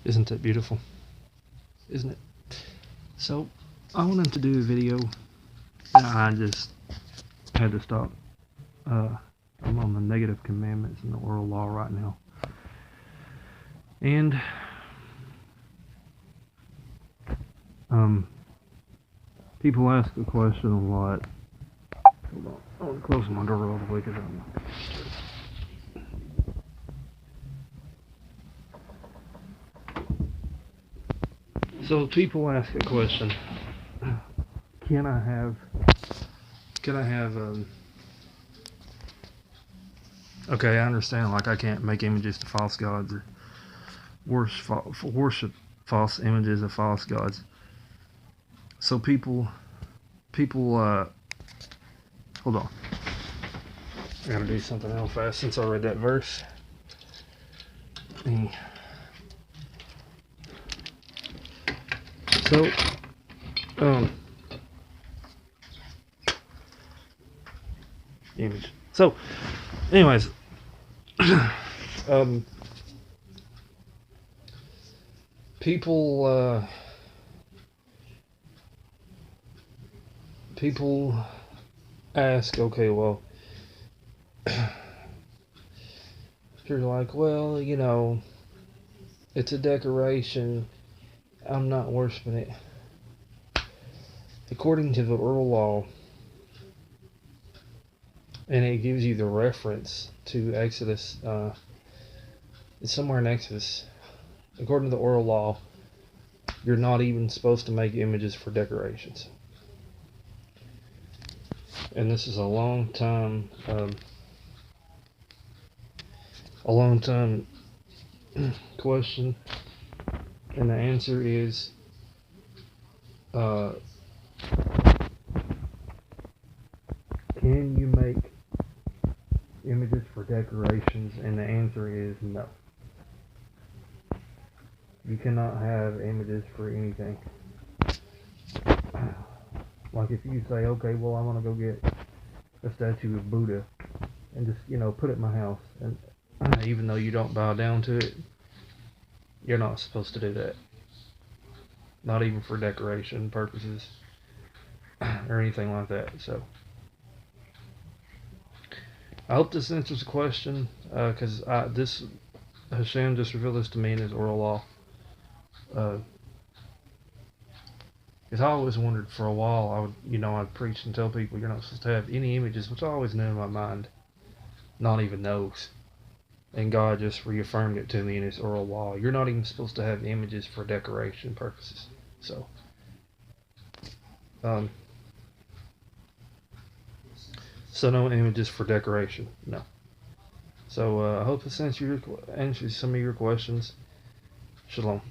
Isn't it beautiful? Isn't it? So, I wanted to do a video, and I just had to stop. I'm on the negative commandments in the oral law right now. And, people ask the question a lot. Hold on, I want to close my door real quick. So people ask a question: Can I have? Okay, I understand. Like I can't make images to false gods or worship false images of false gods. So people, hold on. I gotta do something real fast since I read that verse. So, image. So, anyways, people ask, okay, well, you're like, well, you know, it's a decoration. I'm not worshiping it. According to the oral law, and it gives you the reference to Exodus, it's somewhere in Exodus. According to the oral law, you're not even supposed to make images for decorations. And this is a long time question, and the answer is can you make images for decorations? And the answer is no. You cannot have images for anything. Like if you say, okay, well, I want to go get a statue of Buddha and just, put it in my house, and even though you don't bow down to it, you're not supposed to do that. Not even for decoration purposes or anything like that. So I hope this answers the question, because Hashem just revealed this to me in his oral law. Because I always wondered for a while, I'd preach and tell people you're not supposed to have any images, which I always knew in my mind, not even those. And God just reaffirmed it to me in his oral law. You're not even supposed to have images for decoration purposes. So, no images for decoration, no. So I hope this answers some of your questions. Shalom.